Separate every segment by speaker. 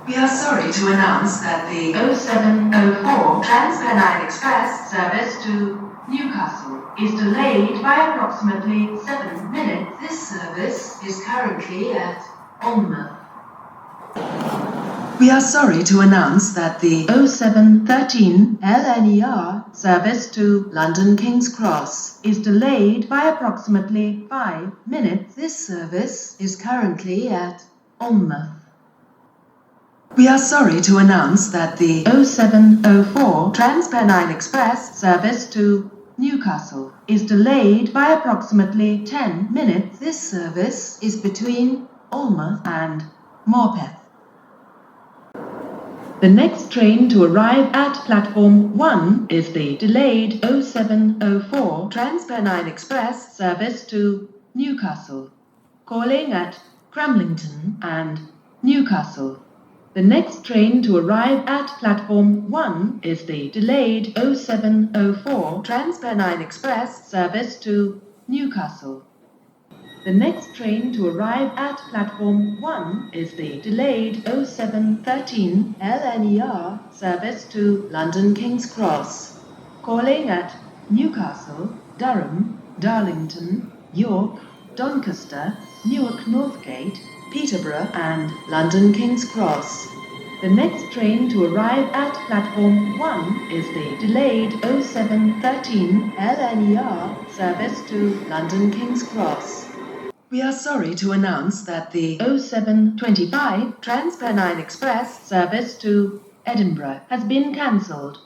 Speaker 1: We are sorry to announce that the 0704 Transpennine Express service to Newcastle is delayed by approximately 7 minutes. This service is currently at Monmouth. We are sorry to announce that the 0713 LNER service to London King's Cross is delayed by approximately 5 minutes. This service is currently at Monmouth. We are sorry to announce that the 0704 Transpennine Express service to Newcastle is delayed by approximately 10 minutes. This service is between Monmouth and Morpeth. The next train to arrive at platform 1 is the delayed 0704 Transpennine Express service to Newcastle, calling at Cramlington and Newcastle. The next train to arrive at platform 1 is the delayed 0704 Transpennine Express service to Newcastle. The next train to arrive at platform 1 is the delayed 0713 LNER service to London King's Cross, calling at Newcastle, Durham, Darlington, York, Doncaster, Newark Northgate, Peterborough and London King's Cross. The next train to arrive at platform 1 is the delayed 0713 LNER service to London King's Cross. We are sorry to announce that the 0725 Transpennine Express service to Edinburgh has been cancelled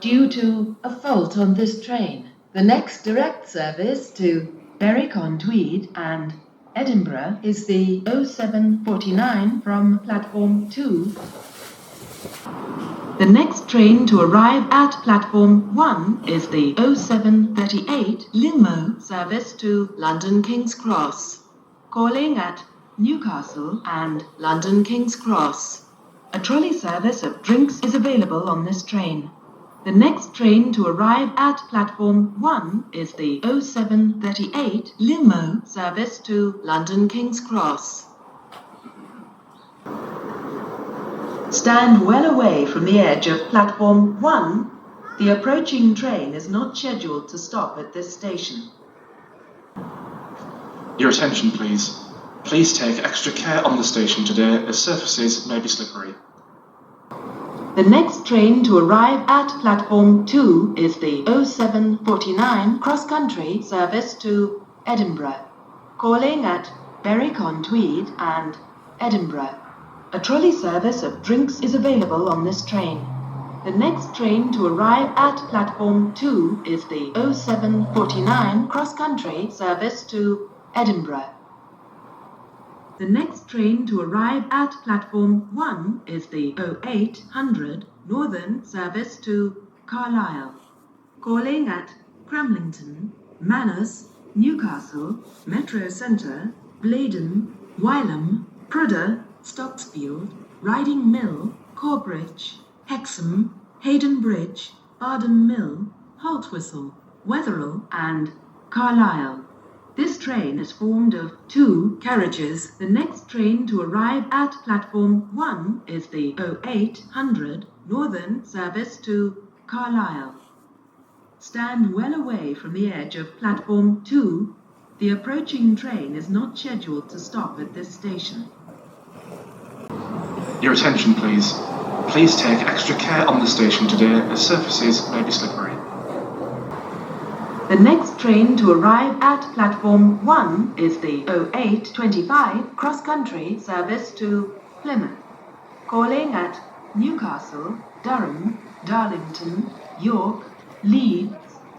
Speaker 1: due to a fault on this train. The next direct service to Berwick-on-Tweed and Edinburgh is the 0749 from platform 2. The next train to arrive at platform 1 is the 0738 Limo service to London King's Cross, calling at Newcastle and London King's Cross. A trolley service of drinks is available on this train. The next train to arrive at platform 1 is the 0738 Limo service to London King's Cross. Stand well away from the edge of platform 1. The approaching train is not scheduled to stop at this station.
Speaker 2: Your attention, please. Please take extra care on the station today as surfaces may be slippery.
Speaker 1: The next train to arrive at platform 2 is the 0749 cross-country service to Edinburgh, calling at Berwick-on-Tweed and Edinburgh. A trolley service of drinks is available on this train. The next train to arrive at platform 2 is the 0749 cross-country service to Edinburgh. The next train to arrive at platform 1 is the 0800 Northern service to Carlisle, calling at Cramlington, Manus, Newcastle, Metro Centre, Blaydon, Wylam, Prudder, Stocksfield, Riding Mill, Corbridge, Hexham, Hayden Bridge, Arden Mill, Haltwhistle, Wetherell and Carlisle. This train is formed of 2 carriages. The next train to arrive at platform 1 is the 0800 Northern service to Carlisle. Stand well away from the edge of platform 2. The approaching train is not scheduled to stop at this station.
Speaker 2: Your attention, please. Please take extra care on the station today as surfaces may be slippery.
Speaker 1: The next train to arrive at platform 1 is the 0825 cross-country service to Plymouth, calling at Newcastle, Durham, Darlington, York, Leeds,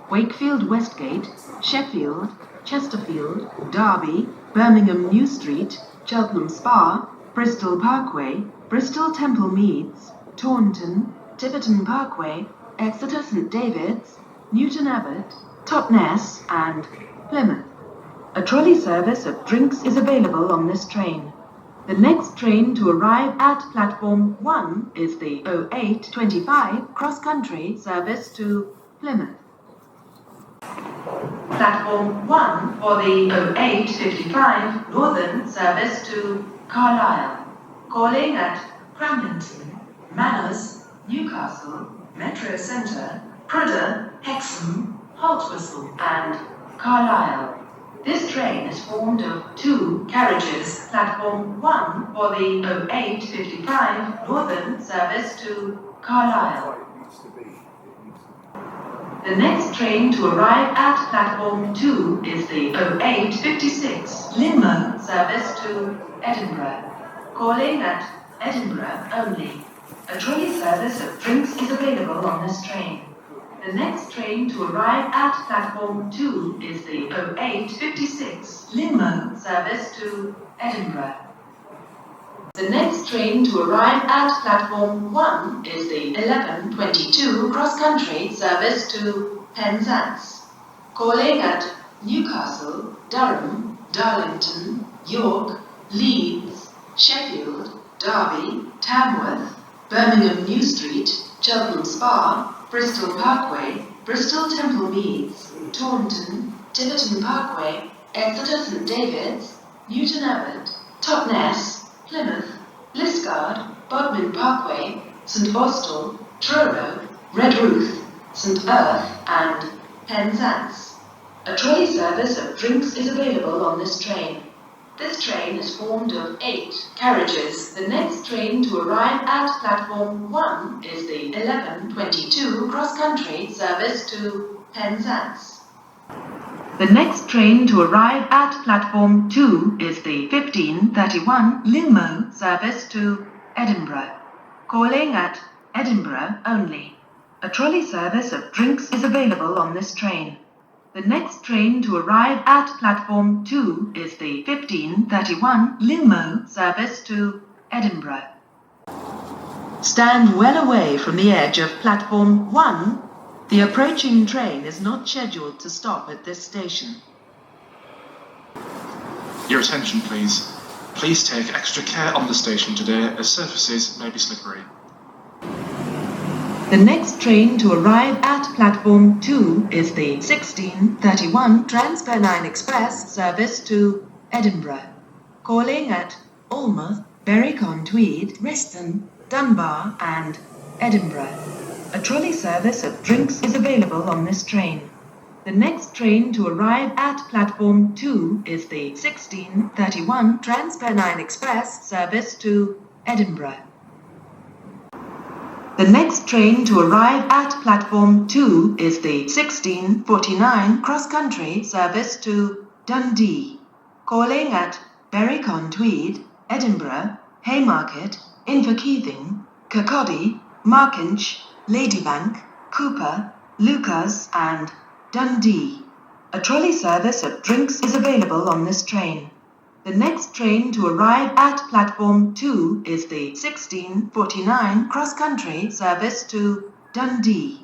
Speaker 1: Wakefield Westgate, Sheffield, Chesterfield, Derby, Birmingham New Street, Cheltenham Spa, Bristol Parkway, Bristol Temple Meads, Taunton, Tiverton Parkway, Exeter St David's, Newton Abbot, Totnes and Plymouth. A trolley service of drinks is available on this train. The next train to arrive at platform 1 is the 0825 cross-country service to Plymouth. Platform 1 for the 0855 Northern service to Carlisle, calling at Cramlington, Manners, Newcastle, Metro Centre, Prudder, Hexham, Haltwhistle and Carlisle. This train is formed of 2 carriages, platform 1 for the 0855 Northern service to Carlisle. The next train to arrive at platform 2 is the 0856 Limo service to Edinburgh. Calling at Edinburgh only. A trolley service of drinks is available on this train. The next train to arrive at platform 2 is the 0856 Limo service to Edinburgh. The next train to arrive at platform 1 is the 1122 cross-country service to Penzance. Calling at Newcastle, Durham, Darlington, York, Leeds, Sheffield, Derby, Tamworth, Birmingham New Street, Cheltenham Spa, Bristol Parkway, Bristol Temple Meads, Taunton, Tiverton Parkway, Exeter St David's, Newton Abbot, Totnes, Plymouth, Liscard, Bodmin Parkway, St Austell, Truro, Redruth, St Erth and Penzance. A trolley service of drinks is available on this train. This train is formed of 8 carriages. The next train to arrive at platform 1 is the 1122 cross-country service to Penzance. The next train to arrive at platform 2 is the 1531 Limo service to Edinburgh. Calling at Edinburgh only. A trolley service of drinks is available on this train. The next train to arrive at platform 2 is the 1531 Limo service to Edinburgh. Stand well away from the edge of platform 1. The approaching train is not scheduled to stop at this station.
Speaker 2: Your attention, please. Please take extra care on the station today as surfaces may be slippery.
Speaker 1: The next train to arrive at platform 2 is the 1631 Transpennine Express service to Edinburgh. Calling at Alnmouth, Berwick-on-Tweed, Reston, Dunbar and Edinburgh. A trolley service of drinks is available on this train. The next train to arrive at platform 2 is the 1631 Transpennine Express service to Edinburgh. The next train to arrive at platform 2 is the 1649 cross-country service to Dundee. Calling at Berwick-on-Tweed, Edinburgh, Haymarket, Inverkeithing, Kirkcaldy, Markinch, Ladybank, Cooper, Lucas and Dundee. A trolley service of drinks is available on this train. The next train to arrive at platform 2 is the 1649 cross-country service to Dundee.